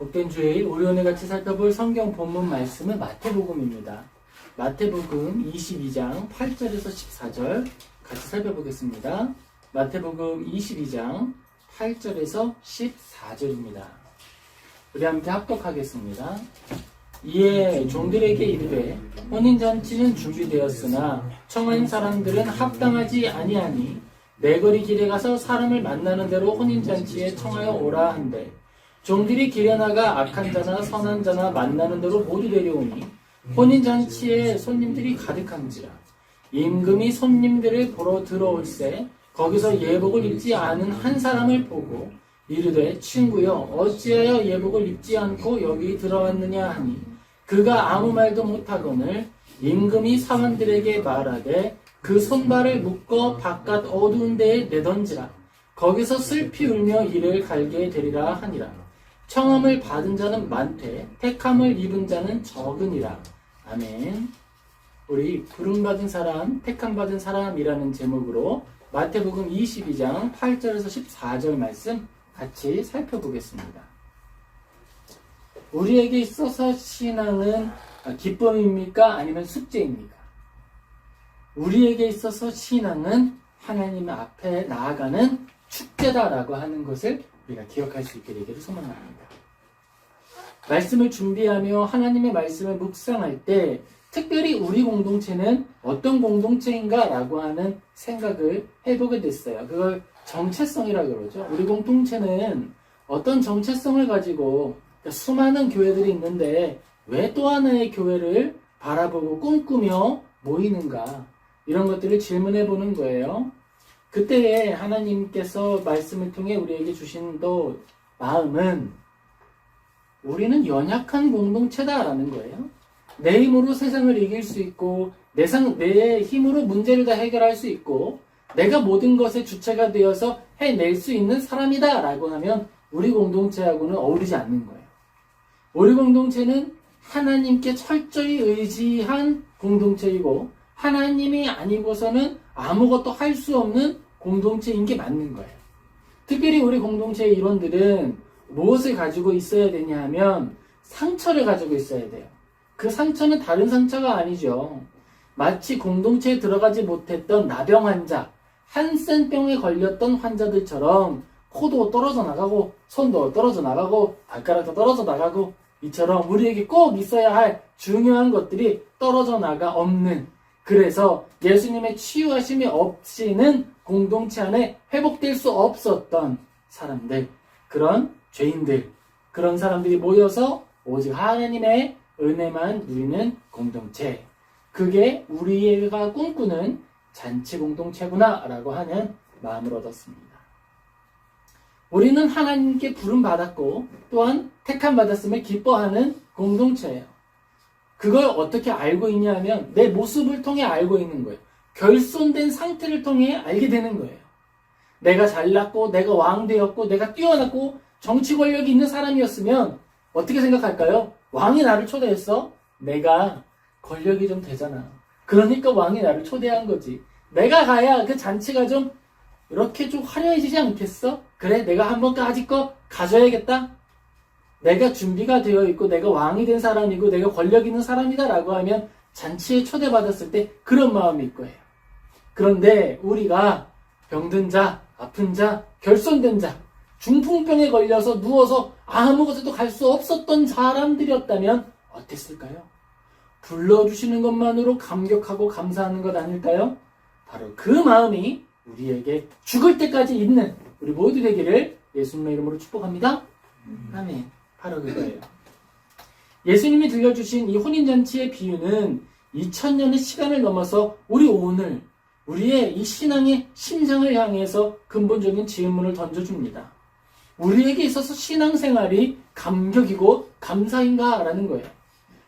복된 주일 우리 오늘 같이 살펴볼 성경 본문 말씀은 마태복음입니다. 마태복음 22장 8절에서 14절 같이 살펴보겠습니다. 마태복음 22장 8절에서 14절입니다. 우리 함께 합독하겠습니다. 이에 종들에게 이르되 혼인잔치는 준비되었으나 청한 사람들은 합당하지 아니하니 내거리 길에 가서 사람을 만나는 대로 혼인잔치에 청하여 오라 한대 종들이 길에 나가 악한 자나 선한 자나 만나는 대로 모두 데려오니 혼인잔치에 손님들이 가득한지라 임금이 손님들을 보러 들어올새 거기서 예복을 입지 않은 한 사람을 보고 이르되 친구여 어찌하여 예복을 입지 않고 여기 들어왔느냐 하니 그가 아무 말도 못하거늘 임금이 사관들에게 말하되 그 손발을 묶어 바깥 어두운 데에 내던지라 거기서 슬피 울며 이를 갈게 되리라 하니라. 청함을 받은 자는 많되 택함을 입은 자는 적으니라. 아멘. 우리 부름받은 사람, 택함받은 사람이라는 제목으로 마태복음 22장 8절에서 14절 말씀 같이 살펴보겠습니다. 우리에게 있어서 신앙은 기쁨입니까? 아니면 숙제입니까? 우리에게 있어서 신앙은 하나님 앞에 나아가는 축제다라고 하는 것을 우리가 기억할 수 있게 되기를 소망합니다. 말씀을 준비하며 하나님의 말씀을 묵상할 때 특별히 우리 공동체는 어떤 공동체인가 라고 하는 생각을 해보게 됐어요. 그걸 정체성이라고 그러죠. 우리 공동체는 어떤 정체성을 가지고 수많은 교회들이 있는데 왜 또 하나의 교회를 바라보고 꿈꾸며 모이는가 이런 것들을 질문해 보는 거예요. 그때에 하나님께서 말씀을 통해 우리에게 주신 또 마음은 우리는 연약한 공동체다라는 거예요. 내 힘으로 세상을 이길 수 있고 내 힘으로 문제를 다 해결할 수 있고 내가 모든 것의 주체가 되어서 해낼 수 있는 사람이다 라고 하면 우리 공동체하고는 어울리지 않는 거예요. 우리 공동체는 하나님께 철저히 의지한 공동체이고 하나님이 아니고서는 아무것도 할 수 없는 공동체인 게 맞는 거예요. 특별히 우리 공동체의 일원들은 무엇을 가지고 있어야 되냐 하면 상처를 가지고 있어야 돼요. 그 상처는 다른 상처가 아니죠. 마치 공동체에 들어가지 못했던 나병 환자, 한센병에 걸렸던 환자들처럼 코도 떨어져 나가고 손도 떨어져 나가고 발가락도 떨어져 나가고 이처럼 우리에게 꼭 있어야 할 중요한 것들이 떨어져 나가 없는 그래서 예수님의 치유하심이 없이는 공동체 안에 회복될 수 없었던 사람들, 그런 죄인들, 그런 사람들이 모여서 오직 하나님의 은혜만 누리는 공동체. 그게 우리가 꿈꾸는 잔치 공동체구나 라고 하는 마음을 얻었습니다. 우리는 하나님께 부름받았고 또한 택함받았음을 기뻐하는 공동체예요. 그걸 어떻게 알고 있냐면 내 모습을 통해 알고 있는 거예요. 결손된 상태를 통해 알게 되는 거예요. 내가 잘났고 내가 왕 되었고 내가 뛰어났고 정치 권력이 있는 사람이었으면 어떻게 생각할까요? 왕이 나를 초대했어? 내가 권력이 좀 되잖아. 그러니까 왕이 나를 초대한 거지. 내가 가야 그 잔치가 좀 이렇게 좀 화려해지지 않겠어? 그래, 내가 한번 까짓거 가져야겠다? 내가 준비가 되어 있고 내가 왕이 된 사람이고 내가 권력 있는 사람이다 라고 하면 잔치에 초대받았을 때 그런 마음일 거예요. 그런데 우리가 병든 자, 아픈 자, 결손된 자, 중풍병에 걸려서 누워서 아무것도 갈 수 없었던 사람들이었다면 어땠을까요? 불러주시는 것만으로 감격하고 감사하는 것 아닐까요? 바로 그 마음이 우리에게 죽을 때까지 있는 우리 모두 되기를 예수님의 이름으로 축복합니다. 아멘. 바로 그거예요. 예수님이 들려주신 이 혼인잔치의 비유는 2000년의 시간을 넘어서 우리 오늘 우리의 이 신앙의 심장을 향해서 근본적인 질문을 던져줍니다. 우리에게 있어서 신앙생활이 감격이고 감사인가? 라는 거예요.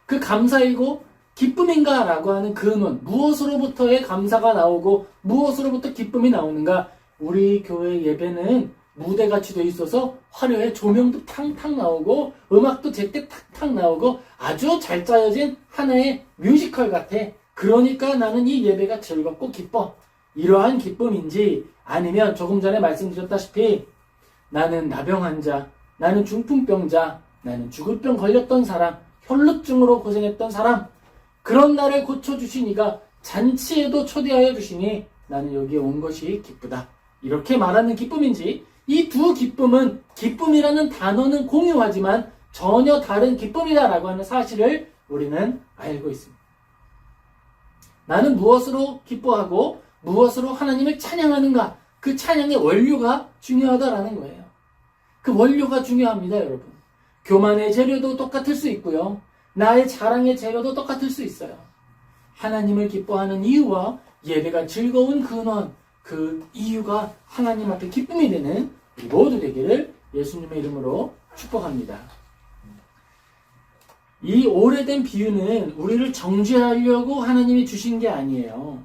그 감사이고 기쁨인가? 라고 하는 근원, 무엇으로부터의 감사가 나오고 무엇으로부터 기쁨이 나오는가? 우리 교회 예배는 무대같이 돼 있어서 화려해 조명도 탕탕 나오고 음악도 제때 탁탁 나오고 아주 잘 짜여진 하나의 뮤지컬 같아. 그러니까 나는 이 예배가 즐겁고 기뻐. 이러한 기쁨인지 아니면 조금 전에 말씀드렸다시피 나는 나병 환자, 나는 중풍병자, 나는 죽을 병 걸렸던 사람, 혈루증으로 고생했던 사람, 그런 나를 고쳐주시니가 잔치에도 초대하여 주시니 나는 여기에 온 것이 기쁘다. 이렇게 말하는 기쁨인지, 이 두 기쁨은 기쁨이라는 단어는 공유하지만 전혀 다른 기쁨이다라고 하는 사실을 우리는 알고 있습니다. 나는 무엇으로 기뻐하고 무엇으로 하나님을 찬양하는가? 그 찬양의 원료가 중요하다라는 거예요. 그 원료가 중요합니다, 여러분. 교만의 재료도 똑같을 수 있고요. 나의 자랑의 재료도 똑같을 수 있어요. 하나님을 기뻐하는 이유와 예배가 즐거운 근원, 그 이유가 하나님 앞에 기쁨이 되는 우리 모두 되기를 예수님의 이름으로 축복합니다. 이 오래된 비유는 우리를 정죄하려고 하나님이 주신 게 아니에요.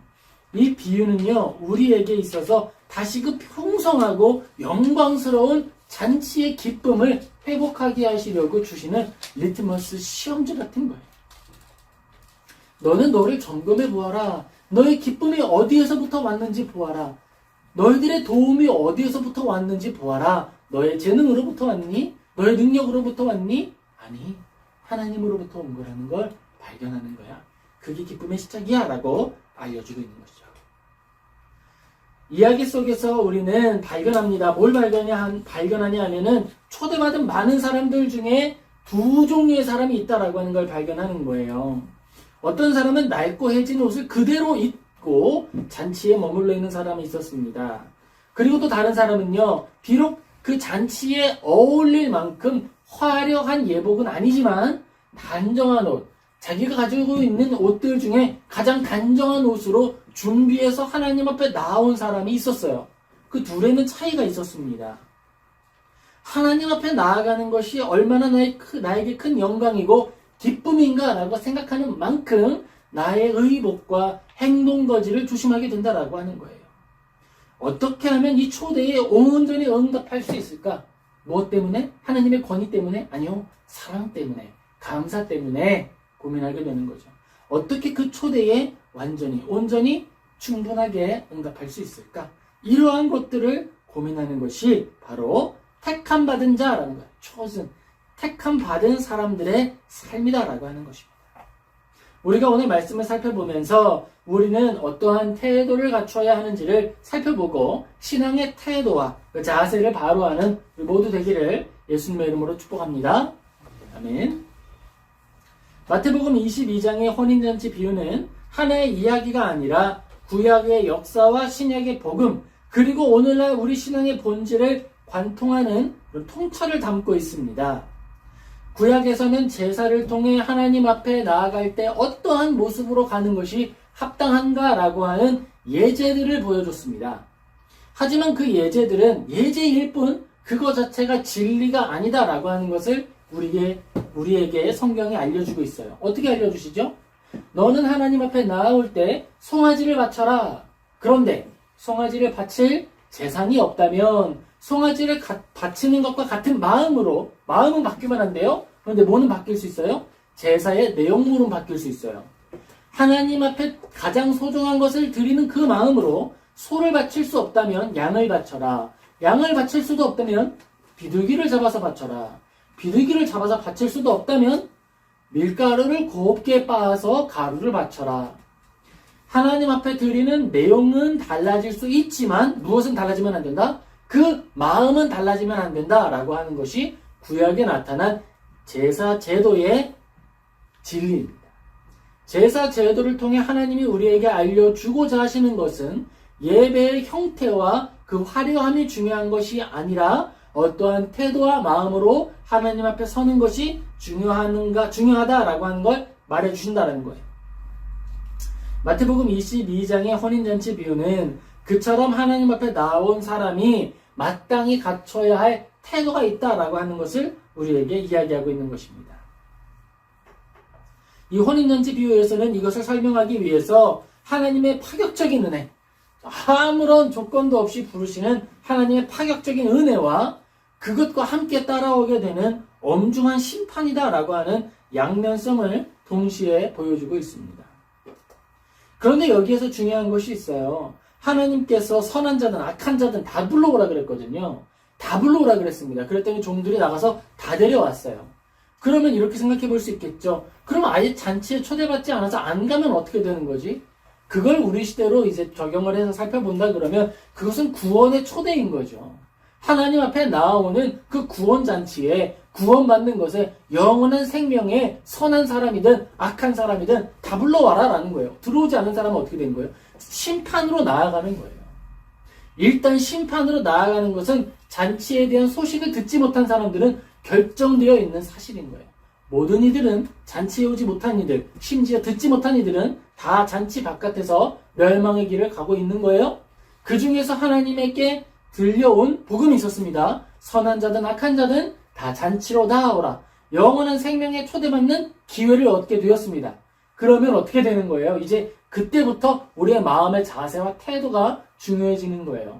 이 비유는요, 우리에게 있어서 다시금 풍성하고 영광스러운 잔치의 기쁨을 회복하게 하시려고 주시는 리트머스 시험지 같은 거예요. 너는 너를 점검해 보아라. 너의 기쁨이 어디에서부터 왔는지 보아라. 너희들의 도움이 어디에서부터 왔는지 보아라. 너의 재능으로부터 왔니? 너의 능력으로부터 왔니? 아니, 하나님으로부터 온 거라는 걸 발견하는 거야. 그게 기쁨의 시작이야 라고 알려주고 있는 것이죠. 이야기 속에서 우리는 발견합니다. 뭘 발견하냐 하면은 초대받은 많은 사람들 중에 두 종류의 사람이 있다라고 하는 걸 발견하는 거예요. 어떤 사람은 낡고 해진 옷을 그대로 입고 잔치에 머물러 있는 사람이 있었습니다. 그리고 또 다른 사람은요, 비록 그 잔치에 어울릴 만큼 화려한 예복은 아니지만 단정한 옷, 자기가 가지고 있는 옷들 중에 가장 단정한 옷으로 준비해서 하나님 앞에 나온 사람이 있었어요. 그 둘에는 차이가 있었습니다. 하나님 앞에 나아가는 것이 얼마나 나에게 큰 영광이고 기쁨인가라고 생각하는 만큼 나의 의복과 행동거지를 조심하게 된다라고 하는 거예요. 어떻게 하면 이 초대에 온전히 응답할 수 있을까? 무엇 때문에? 하나님의 권위 때문에? 아니요. 사랑 때문에, 감사 때문에 고민하게 되는 거죠. 어떻게 그 초대에 완전히, 온전히 충분하게 응답할 수 있을까? 이러한 것들을 고민하는 것이 바로 택함 받은 자라는 거예요. chosen. 택함 받은 사람들의 삶이다라고 하는 것입니다. 우리가 오늘 말씀을 살펴보면서 우리는 어떠한 태도를 갖춰야 하는지를 살펴보고 신앙의 태도와 그 자세를 바로하는 우리 모두 되기를 예수님의 이름으로 축복합니다. 아멘. 마태복음 22장의 혼인잔치 비유는 하나의 이야기가 아니라 구약의 역사와 신약의 복음, 그리고 오늘날 우리 신앙의 본질을 관통하는 통찰을 담고 있습니다. 구약에서는 제사를 통해 하나님 앞에 나아갈 때 어떠한 모습으로 가는 것이 합당한가라고 하는 예제들을 보여줬습니다. 하지만 그 예제들은 예제일 뿐 그거 자체가 진리가 아니다라고 하는 것을 우리에게 성경이 알려주고 있어요. 어떻게 알려주시죠? 너는 하나님 앞에 나아올 때 송아지를 바쳐라. 그런데 송아지를 바칠 재산이 없다면 송아지를 바치는 것과 같은 마음으로, 마음은 바뀌면 안 돼요. 그런데 뭐는 바뀔 수 있어요? 제사의 내용물은 바뀔 수 있어요. 하나님 앞에 가장 소중한 것을 드리는 그 마음으로 소를 바칠 수 없다면 양을 바쳐라. 양을 바칠 수도 없다면 비둘기를 잡아서 바쳐라. 비둘기를 잡아서 바칠 수도 없다면 밀가루를 곱게 빻아서 가루를 바쳐라. 하나님 앞에 드리는 내용은 달라질 수 있지만 무엇은 달라지면 안 된다? 그 마음은 달라지면 안 된다라고 하는 것이 구약에 나타난 제사 제도의 진리입니다. 제사 제도를 통해 하나님이 우리에게 알려주고자 하시는 것은 예배의 형태와 그 화려함이 중요한 것이 아니라 어떠한 태도와 마음으로 하나님 앞에 서는 것이 중요하다라고 하는 걸 말해주신다는 거예요. 마태복음 22장의 혼인잔치 비유는 그처럼 하나님 앞에 나온 사람이 마땅히 갖춰야 할 태도가 있다라고 하는 것을 우리에게 이야기하고 있는 것입니다. 이 혼인잔치 비유에서는 이것을 설명하기 위해서 하나님의 파격적인 은혜, 아무런 조건도 없이 부르시는 하나님의 파격적인 은혜와 그것과 함께 따라오게 되는 엄중한 심판이다라고 하는 양면성을 동시에 보여주고 있습니다. 그런데 여기에서 중요한 것이 있어요. 하나님께서 선한 자든 악한 자든 다 불러오라 그랬거든요. 다 불러오라 그랬습니다. 그랬더니 종들이 나가서 다 데려왔어요. 그러면 이렇게 생각해 볼 수 있겠죠. 그럼 아예 잔치에 초대받지 않아서 안 가면 어떻게 되는 거지? 그걸 우리 시대로 이제 적용을 해서 살펴본다 그러면 그것은 구원의 초대인 거죠. 하나님 앞에 나아오는 그 구원 잔치에 구원받는 것에 영원한 생명의 선한 사람이든 악한 사람이든 다 불러와라라는 거예요. 들어오지 않은 사람은 어떻게 되는 거예요? 심판으로 나아가는 거예요. 일단 심판으로 나아가는 것은 잔치에 대한 소식을 듣지 못한 사람들은 결정되어 있는 사실인 거예요. 모든 이들은 잔치에 오지 못한 이들, 심지어 듣지 못한 이들은 다 잔치 바깥에서 멸망의 길을 가고 있는 거예요. 그 중에서 하나님에게 들려온 복음이 있었습니다. 선한 자든 악한 자든 다 잔치로 나아오라. 영원한 생명에 초대받는 기회를 얻게 되었습니다. 그러면 어떻게 되는 거예요? 이제 그때부터 우리의 마음의 자세와 태도가 중요해지는 거예요.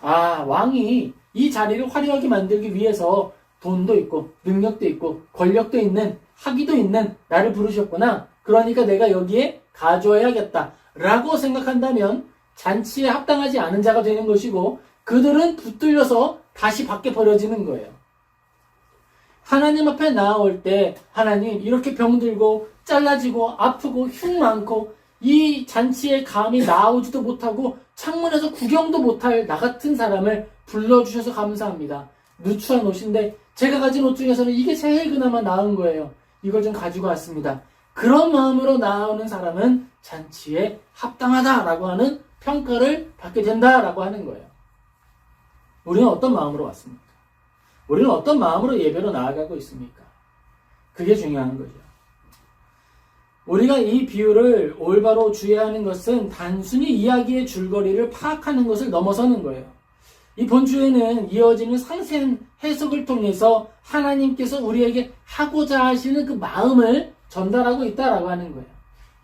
아, 왕이 이 자리를 화려하게 만들기 위해서 돈도 있고 능력도 있고 권력도 있는 학위도 있는 나를 부르셨구나. 그러니까 내가 여기에 가져야겠다 라고 생각한다면 잔치에 합당하지 않은 자가 되는 것이고 그들은 붙들려서 다시 밖에 버려지는 거예요. 하나님 앞에 나아올 때 하나님 이렇게 병들고 잘라지고 아프고 흉 많고 이 잔치에 감히 나오지도 못하고 창문에서 구경도 못할 나 같은 사람을 불러주셔서 감사합니다. 누추한 옷인데 제가 가진 옷 중에서는 이게 제일 그나마 나은 거예요. 이걸 좀 가지고 왔습니다. 그런 마음으로 나오는 사람은 잔치에 합당하다라고 하는 평가를 받게 된다라고 하는 거예요. 우리는 어떤 마음으로 왔습니까? 우리는 어떤 마음으로 예배로 나아가고 있습니까? 그게 중요한 거죠. 우리가 이 비유를 올바로 주의하는 것은 단순히 이야기의 줄거리를 파악하는 것을 넘어서는 거예요. 이 본주에는 이어지는 상세한 해석을 통해서 하나님께서 우리에게 하고자 하시는 그 마음을 전달하고 있다라고 하는 거예요.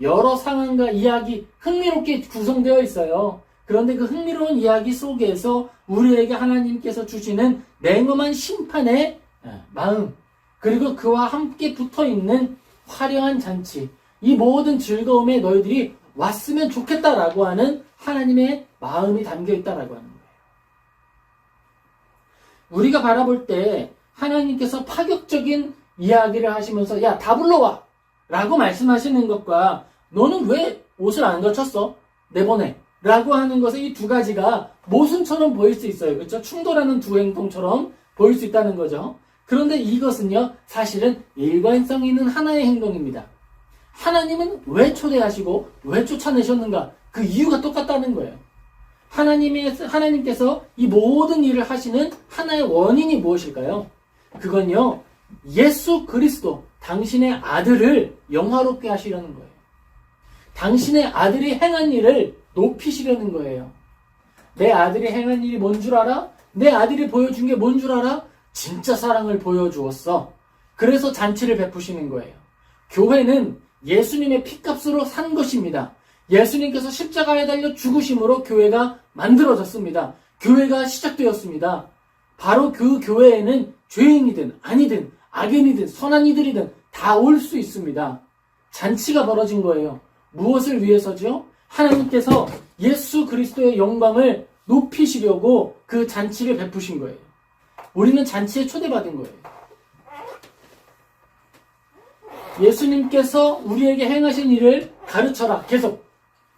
여러 상황과 이야기 흥미롭게 구성되어 있어요. 그런데 그 흥미로운 이야기 속에서 우리에게 하나님께서 주시는 냉엄한 심판의 마음, 그리고 그와 함께 붙어있는 화려한 잔치, 이 모든 즐거움에 너희들이 왔으면 좋겠다라고 하는 하나님의 마음이 담겨 있다라고 하는 거예요. 우리가 바라볼 때 하나님께서 파격적인 이야기를 하시면서 야, 다 불러와! 라고 말씀하시는 것과 너는 왜 옷을 안 걸쳤어? 내보내! 라고 하는 것의 이 두 가지가 모순처럼 보일 수 있어요. 그렇죠? 충돌하는 두 행동처럼 보일 수 있다는 거죠. 그런데 이것은요, 사실은 일관성 있는 하나의 행동입니다. 하나님은 왜 초대하시고 왜 쫓아내셨는가? 그 이유가 똑같다는 거예요. 하나님께서 이 모든 일을 하시는 하나의 원인이 무엇일까요? 그건요, 예수 그리스도, 당신의 아들을 영화롭게 하시려는 거예요. 당신의 아들이 행한 일을 높이시려는 거예요. 내 아들이 행한 일이 뭔 줄 알아? 내 아들이 보여준 게 뭔 줄 알아? 진짜 사랑을 보여주었어. 그래서 잔치를 베푸시는 거예요. 교회는 예수님의 피값으로 산 것입니다. 예수님께서 십자가에 달려 죽으심으로 교회가 만들어졌습니다. 교회가 시작되었습니다. 바로 그 교회에는 죄인이든 아니든 악인이든 선한 이들이든 다 올 수 있습니다. 잔치가 벌어진 거예요. 무엇을 위해서죠? 하나님께서 예수 그리스도의 영광을 높이시려고 그 잔치를 베푸신 거예요. 우리는 잔치에 초대받은 거예요. 예수님께서 우리에게 행하신 일을 가르쳐라. 계속.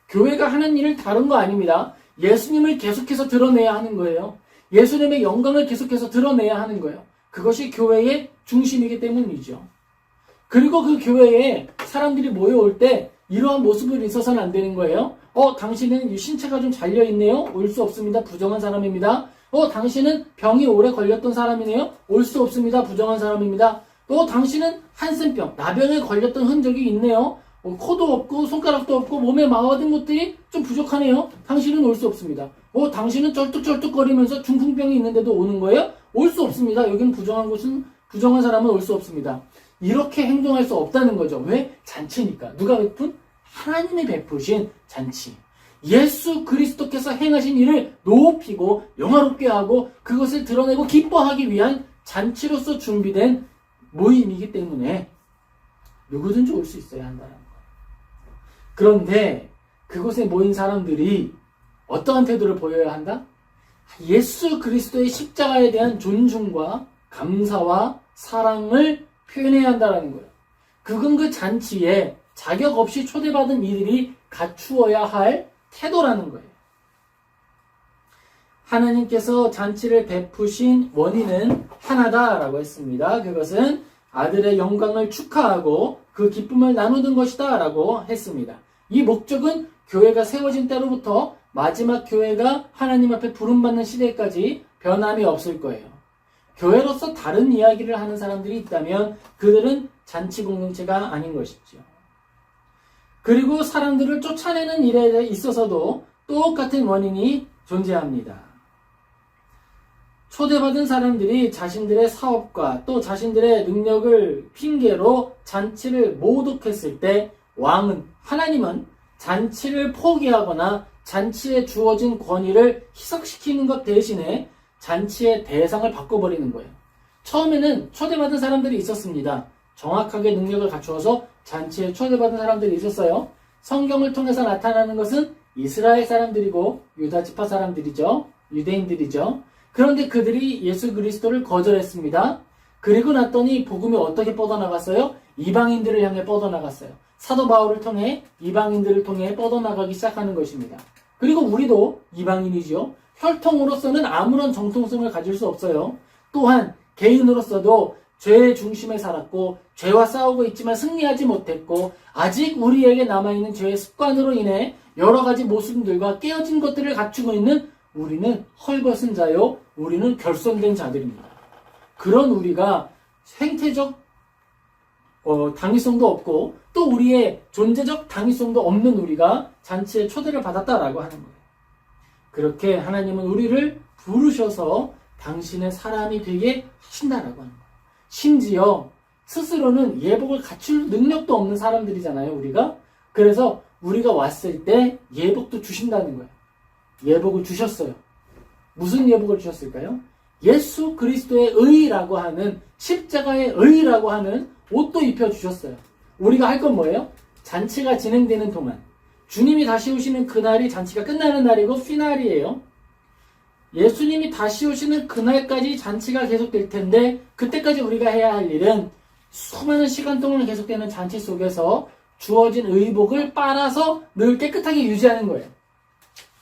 교회가 하는 일을 다른 거 아닙니다. 예수님을 계속해서 드러내야 하는 거예요. 예수님의 영광을 계속해서 드러내야 하는 거예요. 그것이 교회의 중심이기 때문이죠. 그리고 그 교회에 사람들이 모여올 때 이러한 모습을 있어서는 안 되는 거예요. 당신은 신체가 좀 잘려있네요. 올 수 없습니다. 부정한 사람입니다. 당신은 병이 오래 걸렸던 사람이네요. 올 수 없습니다. 부정한 사람입니다. 또 당신은 한센병, 나병에 걸렸던 흔적이 있네요. 코도 없고 손가락도 없고 몸에 마화된 것들이 좀 부족하네요. 당신은 올 수 없습니다. 당신은 쩔뚝쩔뚝거리면서 중풍병이 있는데도 오는 거예요? 올 수 없습니다. 여기는 부정한 사람은 올 수 없습니다. 이렇게 행동할 수 없다는 거죠. 왜? 잔치니까. 누가 베푼? 하나님이 베푸신 잔치. 예수 그리스도께서 행하신 일을 높이고 영화롭게 하고 그것을 드러내고 기뻐하기 위한 잔치로서 준비된 모임이기 때문에 누구든지 올 수 있어야 한다는 거예요. 그런데 그곳에 모인 사람들이 어떠한 태도를 보여야 한다? 예수 그리스도의 십자가에 대한 존중과 감사와 사랑을 표현해야 한다는 거예요. 그건 그 잔치에 자격 없이 초대받은 이들이 갖추어야 할 태도라는 거예요. 하나님께서 잔치를 베푸신 원인은 하나다라고 했습니다. 그것은 아들의 영광을 축하하고 그 기쁨을 나누는 것이다 라고 했습니다. 이 목적은 교회가 세워진 때로부터 마지막 교회가 하나님 앞에 부름받는 시대까지 변함이 없을 거예요. 교회로서 다른 이야기를 하는 사람들이 있다면 그들은 잔치 공동체가 아닌 것이죠. 그리고 사람들을 쫓아내는 일에 있어서도 똑같은 원인이 존재합니다. 초대받은 사람들이 자신들의 사업과 또 자신들의 능력을 핑계로 잔치를 모독했을 때 왕은, 하나님은 잔치를 포기하거나 잔치에 주어진 권위를 희석시키는 것 대신에 잔치의 대상을 바꿔버리는 거예요. 처음에는 초대받은 사람들이 있었습니다. 정확하게 능력을 갖추어서 잔치에 초대받은 사람들이 있었어요. 성경을 통해서 나타나는 것은 이스라엘 사람들이고 유다 지파 사람들이죠. 유대인들이죠. 그런데 그들이 예수 그리스도를 거절했습니다. 그리고 났더니 복음이 어떻게 뻗어나갔어요? 이방인들을 향해 뻗어나갔어요. 사도 바울을 통해 이방인들을 통해 뻗어나가기 시작하는 것입니다. 그리고 우리도 이방인이죠. 혈통으로서는 아무런 정통성을 가질 수 없어요. 또한 개인으로서도 죄의 중심에 살았고 죄와 싸우고 있지만 승리하지 못했고 아직 우리에게 남아있는 죄의 습관으로 인해 여러 가지 모순들과 깨어진 것들을 갖추고 있는 우리는 헐벗은 자요, 우리는 결손된 자들입니다. 그런 우리가 생태적 당위성도 없고 또 우리의 존재적 당위성도 없는 우리가 잔치에 초대를 받았다라고 하는 거예요. 그렇게 하나님은 우리를 부르셔서 당신의 사람이 되게 하신다라고 하는 거예요. 심지어 스스로는 예복을 갖출 능력도 없는 사람들이잖아요, 우리가. 그래서 우리가 왔을 때 예복도 주신다는 거예요. 예복을 주셨어요. 무슨 예복을 주셨을까요? 예수 그리스도의 의라고 하는, 십자가의 의라고 하는 옷도 입혀주셨어요. 우리가 할 건 뭐예요? 잔치가 진행되는 동안, 주님이 다시 오시는 그날이 잔치가 끝나는 날이고 피날이에요. 예수님이 다시 오시는 그날까지 잔치가 계속될 텐데 그때까지 우리가 해야 할 일은 수많은 시간 동안 계속되는 잔치 속에서 주어진 의복을 빨아서 늘 깨끗하게 유지하는 거예요.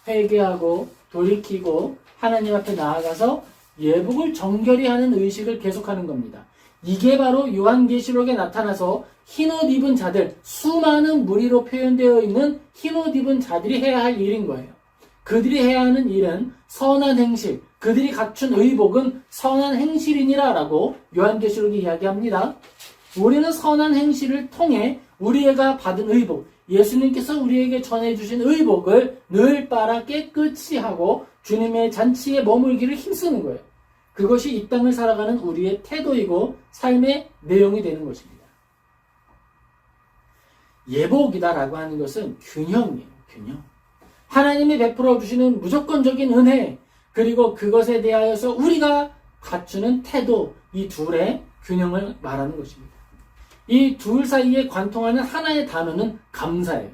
회개하고 돌이키고 하나님 앞에 나아가서 예복을 정결히 하는 의식을 계속하는 겁니다. 이게 바로 요한계시록에 나타나서 흰옷 입은 자들, 수많은 무리로 표현되어 있는 흰옷 입은 자들이 해야 할 일인 거예요. 그들이 해야 하는 일은 선한 행실, 그들이 갖춘 의복은 선한 행실이니라 라고 요한계시록이 이야기합니다. 우리는 선한 행실을 통해 우리가 받은 의복, 예수님께서 우리에게 전해주신 의복을 늘 빨아 깨끗이 하고 주님의 잔치에 머물기를 힘쓰는 거예요. 그것이 이 땅을 살아가는 우리의 태도이고 삶의 내용이 되는 것입니다. 예복이다라고 하는 것은 균형이에요. 균형. 하나님이 베풀어 주시는 무조건적인 은혜, 그리고 그것에 대하여서 우리가 갖추는 태도, 이 둘의 균형을 말하는 것입니다. 이 둘 사이에 관통하는 하나의 단어는 감사예요.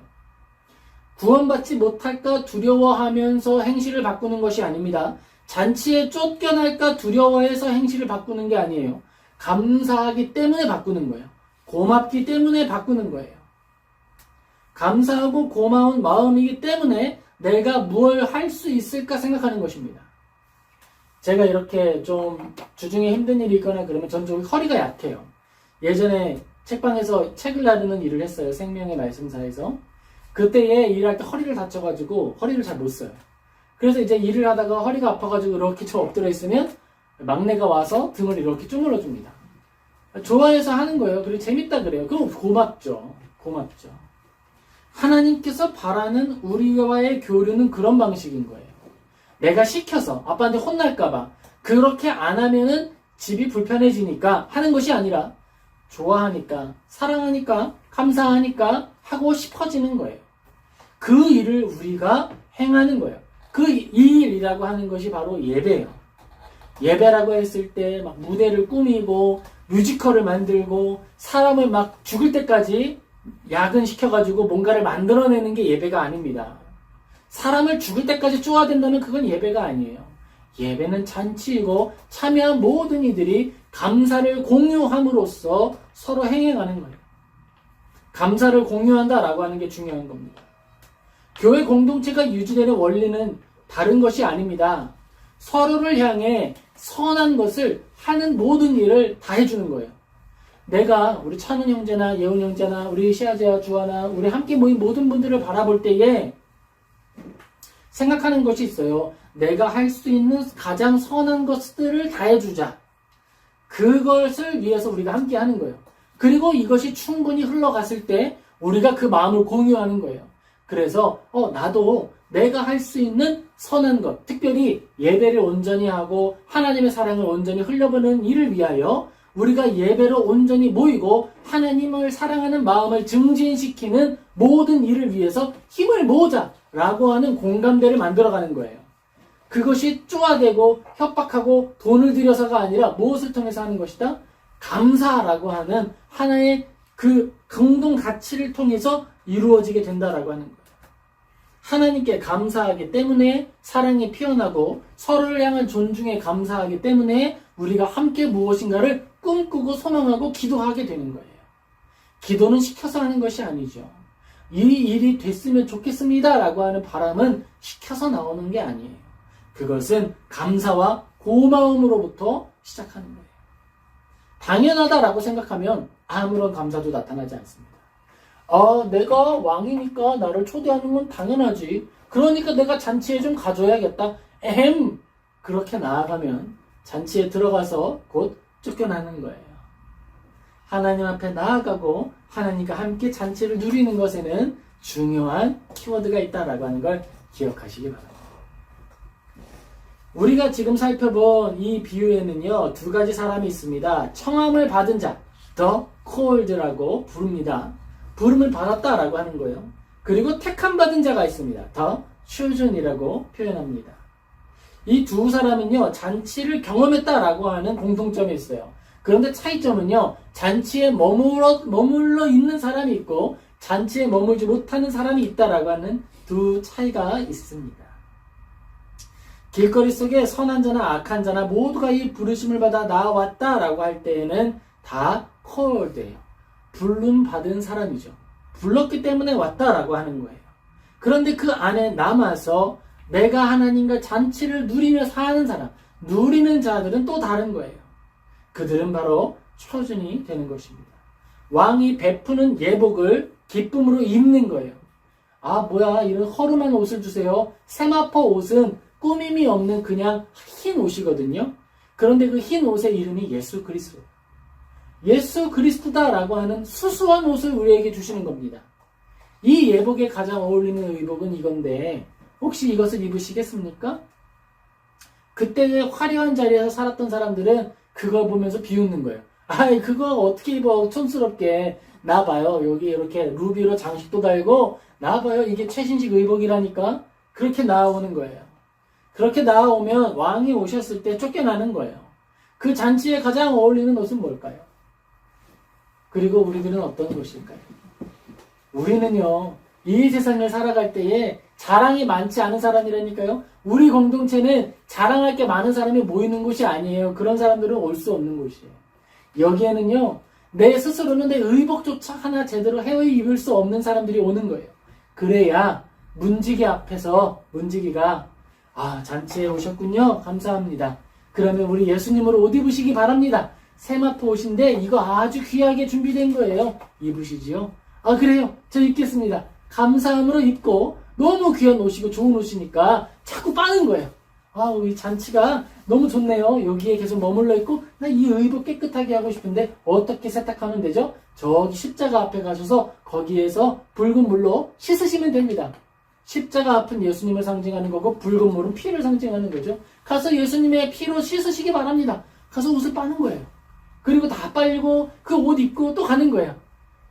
구원받지 못할까 두려워하면서 행실을 바꾸는 것이 아닙니다. 잔치에 쫓겨날까 두려워해서 행실을 바꾸는 게 아니에요. 감사하기 때문에 바꾸는 거예요. 고맙기 때문에 바꾸는 거예요. 감사하고 고마운 마음이기 때문에 내가 뭘 할 수 있을까 생각하는 것입니다. 제가 이렇게 좀 주중에 힘든 일이 있거나 그러면 전 좀 허리가 약해요. 예전에 책방에서 책을 나르는 일을 했어요. 생명의 말씀사에서. 그때에 일할 때 허리를 다쳐가지고 허리를 잘 못 써요. 그래서 이제 일을 하다가 허리가 아파가지고 이렇게 저 엎드려 있으면 막내가 와서 등을 이렇게 주물러 줍니다. 좋아해서 하는 거예요. 그리고 재밌다 그래요. 그럼 고맙죠. 고맙죠. 하나님께서 바라는 우리와의 교류는 그런 방식인 거예요. 내가 시켜서 아빠한테 혼날까봐 그렇게 안 하면은 집이 불편해지니까 하는 것이 아니라 좋아하니까, 사랑하니까, 감사하니까 하고 싶어지는 거예요. 그 일을 우리가 행하는 거예요. 그 일이라고 하는 것이 바로 예배예요. 예배라고 했을 때 막 무대를 꾸미고 뮤지컬을 만들고 사람을 막 죽을 때까지 야근시켜가지고 뭔가를 만들어내는 게 예배가 아닙니다. 사람을 죽을 때까지 쪼아댄다면 그건 예배가 아니에요. 예배는 잔치이고 참여한 모든 이들이 감사를 공유함으로써 서로 행해가는 거예요. 감사를 공유한다라고 하는 게 중요한 겁니다. 교회 공동체가 유지되는 원리는 다른 것이 아닙니다. 서로를 향해 선한 것을 하는 모든 일을 다 해주는 거예요. 내가 우리 찬훈 형제나 예훈 형제나 우리 시아제와 주아나 우리 함께 모인 모든 분들을 바라볼 때에 생각하는 것이 있어요. 내가 할 수 있는 가장 선한 것들을 다 해주자. 그것을 위해서 우리가 함께 하는 거예요. 그리고 이것이 충분히 흘러갔을 때 우리가 그 마음을 공유하는 거예요. 그래서 나도 내가 할 수 있는 선한 것, 특별히 예배를 온전히 하고 하나님의 사랑을 온전히 흘려보는 일을 위하여 우리가 예배로 온전히 모이고 하나님을 사랑하는 마음을 증진시키는 모든 일을 위해서 힘을 모으자라고 하는 공감대를 만들어가는 거예요. 그것이 쪼아대고 협박하고 돈을 들여서가 아니라 무엇을 통해서 하는 것이다? 감사라고 하는 하나의 그 공동 가치를 통해서 이루어지게 된다라고 하는 거예요. 하나님께 감사하기 때문에 사랑이 피어나고 서로를 향한 존중에 감사하기 때문에 우리가 함께 무엇인가를 꿈꾸고 소망하고 기도하게 되는 거예요. 기도는 시켜서 하는 것이 아니죠. 이 일이 됐으면 좋겠습니다 라고 하는 바람은 시켜서 나오는 게 아니에요. 그것은 감사와 고마움으로부터 시작하는 거예요. 당연하다라고 생각하면 아무런 감사도 나타나지 않습니다. 내가 왕이니까 나를 초대하는 건 당연하지. 그러니까 내가 잔치에 좀 가져야겠다. 그렇게 나아가면 잔치에 들어가서 곧 쫓겨나는 거예요. 하나님 앞에 나아가고 하나님과 함께 잔치를 누리는 것에는 중요한 키워드가 있다라고 하는 걸 기억하시기 바랍니다. 우리가 지금 살펴본 이 비유에는요, 두 가지 사람이 있습니다. 청함을 받은 자, the called라고 부릅니다. 부름을 받았다라고 하는 거예요. 그리고 택함 받은 자가 있습니다. the chosen이라고 표현합니다. 이 두 사람은요, 잔치를 경험했다라고 하는 공통점이 있어요. 그런데 차이점은요, 잔치에 머물러 있는 사람이 있고, 잔치에 머물지 못하는 사람이 있다라고 하는 두 차이가 있습니다. 길거리 속에 선한 자나 악한 자나 모두가 이 부르심을 받아 나왔다라고 할 때에는 다 called예요. 부름 받은 사람이죠. 불렀기 때문에 왔다라고 하는 거예요. 그런데 그 안에 남아서 내가 하나님과 잔치를 누리며 사는 사람, 누리는 자들은 또 다른 거예요. 그들은 바로 chosen이 되는 것입니다. 왕이 베푸는 예복을 기쁨으로 입는 거예요. 뭐야, 이런 허름한 옷을 주세요. 세마포 옷은 꾸밈이 없는 그냥 흰 옷이거든요. 그런데 그 흰 옷의 이름이 예수 그리스도. 예수 그리스도다라고 하는 수수한 옷을 우리에게 주시는 겁니다. 이 예복에 가장 어울리는 의복은 이건데 혹시 이것을 입으시겠습니까? 그때의 화려한 자리에서 살았던 사람들은 그걸 보면서 비웃는 거예요. 그거 어떻게 입어? 촌스럽게. 나봐요. 여기 이렇게 루비로 장식도 달고 나봐요. 이게 최신식 의복이라니까. 그렇게 나오는 거예요. 그렇게 나오면 왕이 오셨을 때 쫓겨나는 거예요. 그 잔치에 가장 어울리는 옷은 뭘까요? 그리고 우리들은 어떤 것일까요? 우리는요, 이 세상을 살아갈 때에 자랑이 많지 않은 사람이라니까요. 우리 공동체는 자랑할 게 많은 사람이 모이는 곳이 아니에요. 그런 사람들은 올 수 없는 곳이에요. 여기에는요, 내 스스로는 내 의복조차 하나 제대로 헤어 입을 수 없는 사람들이 오는 거예요. 그래야 문지기 앞에서 문지기가 잔치에 오셨군요. 감사합니다. 그러면 우리 예수님으로 옷 입으시기 바랍니다. 세마포 옷인데 이거 아주 귀하게 준비된 거예요. 입으시지요? 그래요. 저 입겠습니다. 감사함으로 입고 너무 귀한 옷이고 좋은 옷이니까 자꾸 빠는 거예요. 이 잔치가 너무 좋네요. 여기에 계속 머물러 있고 나 이 의복 깨끗하게 하고 싶은데 어떻게 세탁하면 되죠? 저기 십자가 앞에 가셔서 거기에서 붉은 물로 씻으시면 됩니다. 십자가 앞은 예수님을 상징하는 거고 붉은 물은 피를 상징하는 거죠. 가서 예수님의 피로 씻으시기 바랍니다. 가서 옷을 빠는 거예요. 그리고 다 빨고 그 옷 입고 또 가는 거예요.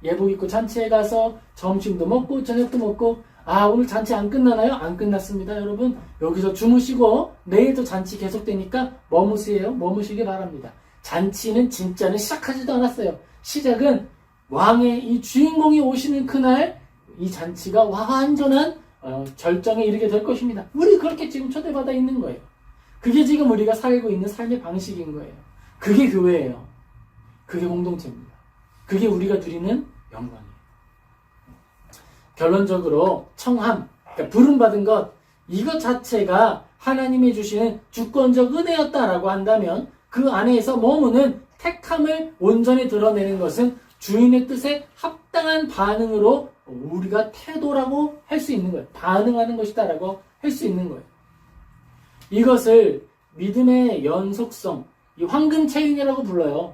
예복 입고 잔치에 가서 점심도 먹고 저녁도 먹고 오늘 잔치 안 끝나나요? 안 끝났습니다, 여러분. 여기서 주무시고 내일도 잔치 계속되니까 머무시기 바랍니다. 잔치는 진짜는 시작하지도 않았어요. 시작은 왕의 이 주인공이 오시는 그날 이 잔치가 완전한 절정에 이르게 될 것입니다. 우리 그렇게 지금 초대받아 있는 거예요. 그게 지금 우리가 살고 있는 삶의 방식인 거예요. 그게 교회예요. 그게 공동체입니다. 그게 우리가 누리는 영광이에요. 결론적으로 청함, 그러니까 부름받은 것, 이것 자체가 하나님이 주시는 주권적 은혜였다라고 한다면 그 안에서 머무는 택함을 온전히 드러내는 것은 주인의 뜻에 합당한 반응으로 우리가 태도라고 할 수 있는 거예요. 반응하는 것이다라고 할 수 있는 거예요. 이것을 믿음의 연속성, 이 황금 체인이라고 불러요.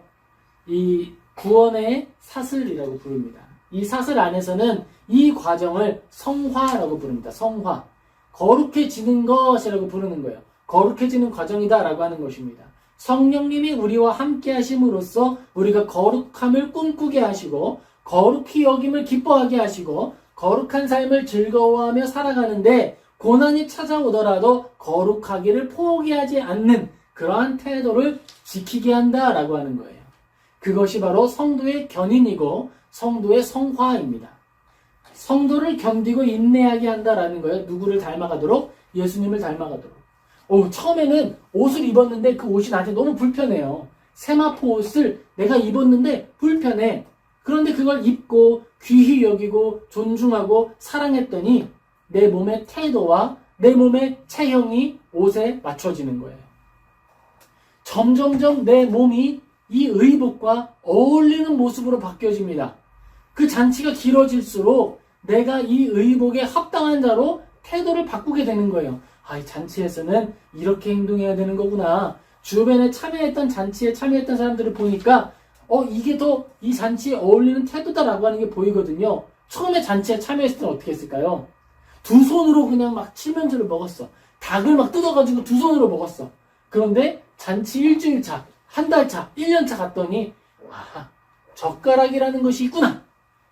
이 구원의 사슬이라고 부릅니다. 이 사슬 안에서는 이 과정을 성화라고 부릅니다. 성화. 거룩해지는 것이라고 부르는 거예요. 거룩해지는 과정이다라고 하는 것입니다. 성령님이 우리와 함께 하심으로써 우리가 거룩함을 꿈꾸게 하시고 거룩히 여김을 기뻐하게 하시고 거룩한 삶을 즐거워하며 살아가는데 고난이 찾아오더라도 거룩하기를 포기하지 않는 그러한 태도를 지키게 한다라고 하는 거예요. 그것이 바로 성도의 견인이고 성도의 성화입니다. 성도를 견디고 인내하게 한다라는 거예요. 누구를 닮아가도록? 예수님을 닮아가도록. 처음에는 옷을 입었는데 그 옷이 나한테 너무 불편해요. 세마포 옷을 내가 입었는데 불편해. 그런데 그걸 입고 귀히 여기고 존중하고 사랑했더니 내 몸의 태도와 내 몸의 체형이 옷에 맞춰지는 거예요. 점점점 내 몸이 이 의복과 어울리는 모습으로 바뀌어집니다. 그 잔치가 길어질수록 내가 이 의복에 합당한 자로 태도를 바꾸게 되는 거예요. 이 잔치에서는 이렇게 행동해야 되는 거구나. 주변에 참여했던 잔치에 참여했던 사람들을 보니까 이게 더 이 잔치에 어울리는 태도다라고 하는 게 보이거든요. 처음에 잔치에 참여했을 때는 어떻게 했을까요? 두 손으로 그냥 막 칠면조를 먹었어. 닭을 막 뜯어가지고 두 손으로 먹었어. 그런데 잔치 일주일 차, 한 달 차, 1년 차 갔더니 젓가락이라는 것이 있구나.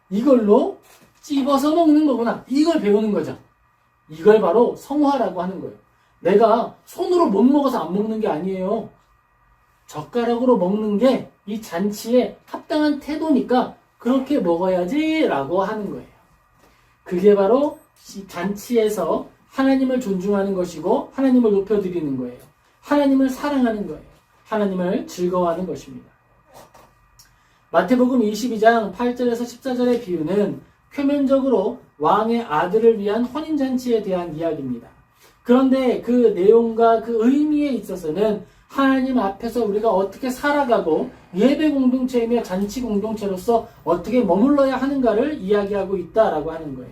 이걸로 찝어서 먹는 거구나. 이걸 배우는 거죠. 이걸 바로 성화라고 하는 거예요. 내가 손으로 못 먹어서 안 먹는 게 아니에요. 젓가락으로 먹는 게 이 잔치에 합당한 태도니까 그렇게 먹어야지 라고 하는 거예요. 그게 바로 이 잔치에서 하나님을 존중하는 것이고 하나님을 높여드리는 거예요. 하나님을 사랑하는 거예요. 하나님을 즐거워하는 것입니다. 마태복음 22장 8절에서 14절의 비유는 표면적으로 왕의 아들을 위한 혼인잔치에 대한 이야기입니다. 그런데 그 내용과 그 의미에 있어서는 하나님 앞에서 우리가 어떻게 살아가고 예배 공동체이며 잔치 공동체로서 어떻게 머물러야 하는가를 이야기하고 있다라고 하는 거예요.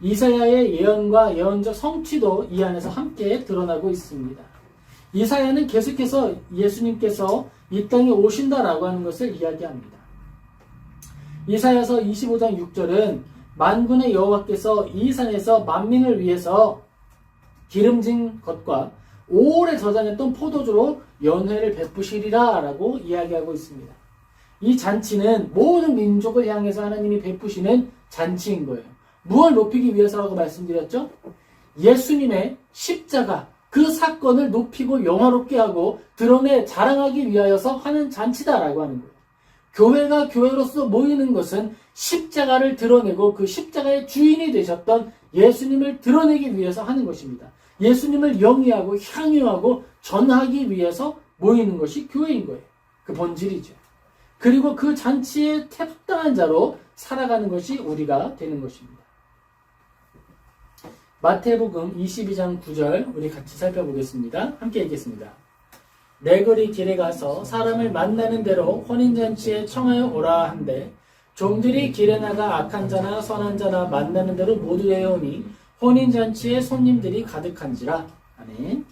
이사야의 예언과 예언적 성취도 이 안에서 함께 드러나고 있습니다. 이사야는 계속해서 예수님께서 이 땅에 오신다라고 하는 것을 이야기합니다. 이사야서 25장 6절은 만군의 여호와께서 이 산에서 만민을 위해서 기름진 것과 오래 저장했던 포도주로 연회를 베푸시리라 라고 이야기하고 있습니다. 이 잔치는 모든 민족을 향해서 하나님이 베푸시는 잔치인 거예요. 무엇을 높이기 위해서라고 말씀드렸죠? 예수님의 십자가, 그 사건을 높이고 영화롭게 하고 드러내 자랑하기 위하여서 하는 잔치다라고 하는 거예요. 교회가 교회로서 모이는 것은 십자가를 드러내고 그 십자가의 주인이 되셨던 예수님을 드러내기 위해서 하는 것입니다. 예수님을 영위하고 향유하고 전하기 위해서 모이는 것이 교회인 거예요. 그 본질이죠. 그리고 그 잔치에 합당한 자로 살아가는 것이 우리가 되는 것입니다. 마태복음 22장 9절 우리 같이 살펴보겠습니다. 함께 읽겠습니다. 내거리 길에 가서 사람을 만나는 대로 혼인잔치에 청하여 오라 한데 종들이 길에 나가 악한 자나 선한 자나 만나는 대로 모두 되어오니 혼인잔치에 손님들이 가득한지라. 아멘.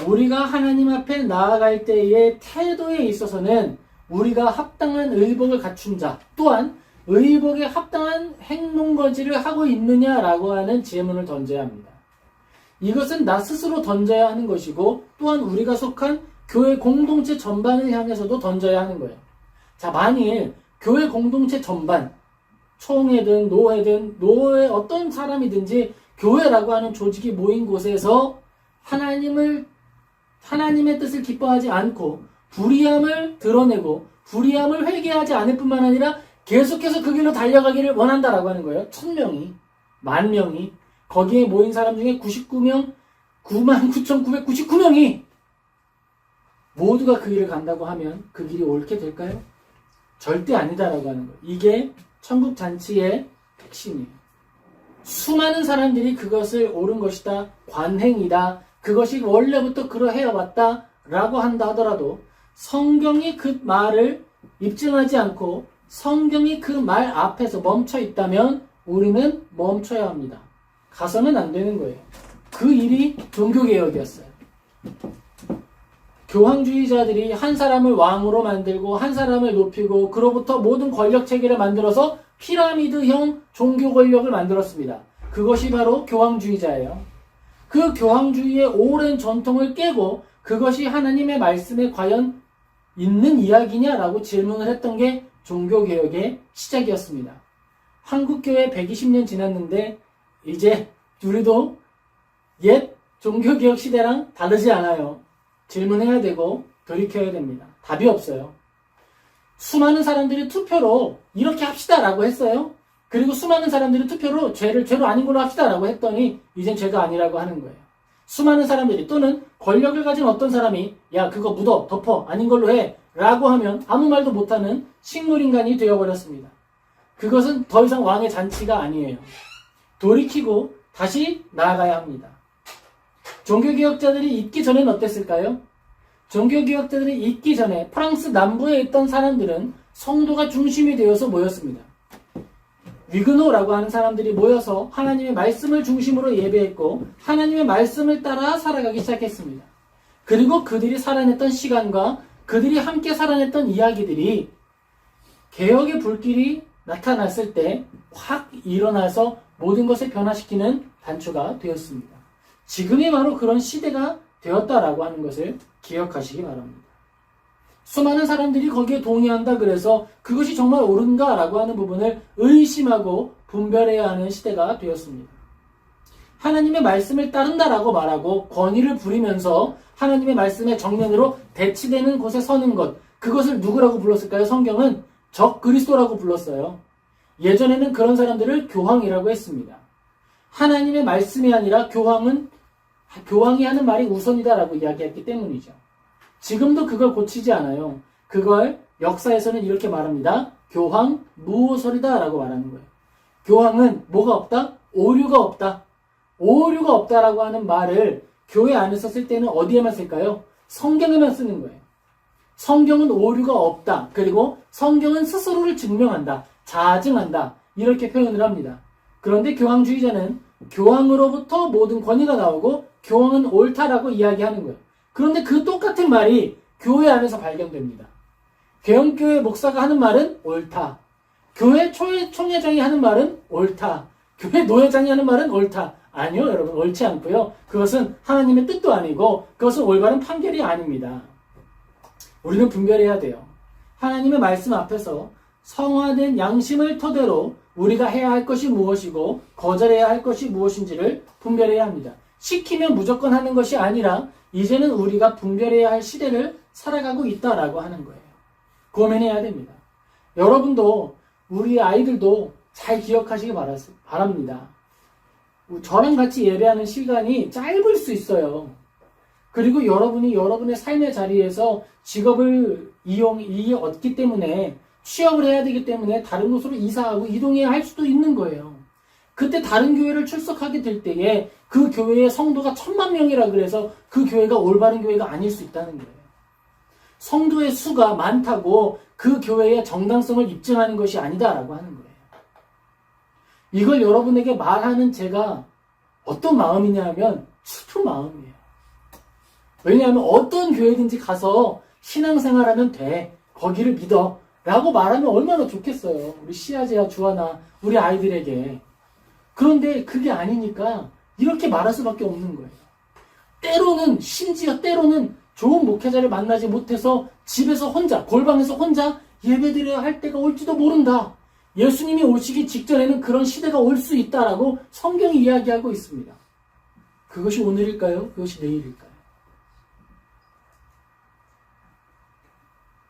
우리가 하나님 앞에 나아갈 때의 태도에 있어서는 우리가 합당한 의복을 갖춘 자 또한 의복에 합당한 행동거지를 하고 있느냐라고 하는 질문을 던져야 합니다. 이것은 나 스스로 던져야 하는 것이고 또한 우리가 속한 교회 공동체 전반을 향해서도 던져야 하는 거예요. 자, 만일 교회 공동체 전반, 총회든 노회 어떤 사람이든지 교회라고 하는 조직이 모인 곳에서 하나님의 뜻을 기뻐하지 않고 불의함을 드러내고 불의함을 회개하지 않을 뿐만 아니라 계속해서 그 길로 달려가기를 원한다라고 하는 거예요. 1000명이, 10,000명이 거기에 모인 사람 중에 99명, 99,999명이 모두가 그 길을 간다고 하면 그 길이 옳게 될까요? 절대 아니다라고 하는 거예요. 이게 천국 잔치의 핵심이에요. 수많은 사람들이 그것을 옳은 것이다, 관행이다, 그것이 원래부터 그러해왔다 라고 한다 하더라도 성경이 그 말을 입증하지 않고 성경이 그 말 앞에서 멈춰 있다면 우리는 멈춰야 합니다. 가서는 안 되는 거예요. 그 일이 종교개혁이었어요. 교황주의자들이 한 사람을 왕으로 만들고 한 사람을 높이고 그로부터 모든 권력체계를 만들어서 피라미드형 종교 권력을 만들었습니다. 그것이 바로 교황주의자예요. 그 교황주의의 오랜 전통을 깨고 그것이 하나님의 말씀에 과연 있는 이야기냐라고 질문을 했던 게 종교개혁의 시작이었습니다. 한국교회 120년 지났는데 이제 우리도 옛 종교개혁 시대랑 다르지 않아요. 질문해야 되고 돌이켜야 됩니다. 답이 없어요. 수많은 사람들이 투표로 이렇게 합시다라고 했어요. 그리고 수많은 사람들이 투표로 죄를 죄로 아닌 걸로 합시다라고 했더니 이젠 죄가 아니라고 하는 거예요. 수많은 사람들이 또는 권력을 가진 어떤 사람이 야 그거 묻어 덮어 아닌 걸로 해 라고 하면 아무 말도 못하는 식물인간이 되어버렸습니다. 그것은 더 이상 왕의 잔치가 아니에요. 돌이키고 다시 나아가야 합니다. 종교개혁자들이 있기 전에는 어땠을까요? 종교개혁자들이 있기 전에 프랑스 남부에 있던 사람들은 성도가 중심이 되어서 모였습니다. 위그노라고 하는 사람들이 모여서 하나님의 말씀을 중심으로 예배했고 하나님의 말씀을 따라 살아가기 시작했습니다. 그리고 그들이 살아냈던 시간과 그들이 함께 살아냈던 이야기들이 개혁의 불길이 나타났을 때 확 일어나서 모든 것을 변화시키는 단초가 되었습니다. 지금이 바로 그런 시대가 되었다라고 하는 것을 기억하시기 바랍니다. 수많은 사람들이 거기에 동의한다 그래서 그것이 정말 옳은가라고 하는 부분을 의심하고 분별해야 하는 시대가 되었습니다. 하나님의 말씀을 따른다라고 말하고 권위를 부리면서 하나님의 말씀의 정면으로 대치되는 곳에 서는 것, 그것을 누구라고 불렀을까요? 성경은 적 그리스도라고 불렀어요. 예전에는 그런 사람들을 교황이라고 했습니다. 하나님의 말씀이 아니라 교황이 하는 말이 우선이다라고 이야기했기 때문이죠. 지금도 그걸 고치지 않아요. 그걸 역사에서는 이렇게 말합니다. 교황 무오설이다라고 말하는 거예요. 교황은 뭐가 없다? 오류가 없다. 오류가 없다라고 하는 말을 교회 안에서 쓸 때는 어디에만 쓸까요? 성경에만 쓰는 거예요. 성경은 오류가 없다. 그리고 성경은 스스로를 증명한다. 자증한다. 이렇게 표현을 합니다. 그런데 교황주의자는 교황으로부터 모든 권위가 나오고 교황은 옳다라고 이야기하는 거예요. 그런데 그 똑같은 말이 교회 안에서 발견됩니다. 개헌교회 목사가 하는 말은 옳다. 교회 총회장이 하는 말은 옳다. 교회 노회장이 하는 말은 옳다. 아니요, 여러분, 옳지 않고요. 그것은 하나님의 뜻도 아니고 그것은 올바른 판결이 아닙니다. 우리는 분별해야 돼요. 하나님의 말씀 앞에서 성화된 양심을 토대로 우리가 해야 할 것이 무엇이고 거절해야 할 것이 무엇인지를 분별해야 합니다. 시키면 무조건 하는 것이 아니라 이제는 우리가 분별해야 할 시대를 살아가고 있다라고 하는 거예요. 고민해야 됩니다. 여러분도 우리 아이들도 잘 기억하시기 바랍니다. 저랑 같이 예배하는 시간이 짧을 수 있어요. 그리고 여러분이 여러분의 삶의 자리에서 직업을 얻기 때문에 취업을 해야 되기 때문에 다른 곳으로 이사하고 이동해야 할 수도 있는 거예요. 그때 다른 교회를 출석하게 될 때에 그 교회의 성도가 1000만 명이라 그래서 그 교회가 올바른 교회가 아닐 수 있다는 거예요. 성도의 수가 많다고 그 교회의 정당성을 입증하는 것이 아니다라고 하는 거예요. 이걸 여러분에게 말하는 제가 어떤 마음이냐 하면 슬픈 마음이에요. 왜냐하면 어떤 교회든지 가서 신앙생활하면 돼. 거기를 믿어. 라고 말하면 얼마나 좋겠어요. 우리 시아제와 주하나 우리 아이들에게. 그런데 그게 아니니까 이렇게 말할 수밖에 없는 거예요. 심지어 때로는 좋은 목회자를 만나지 못해서 집에서 혼자, 골방에서 혼자 예배드려야 할 때가 올지도 모른다. 예수님이 오시기 직전에는 그런 시대가 올 수 있다라고 성경이 이야기하고 있습니다. 그것이 오늘일까요? 그것이 내일일까요?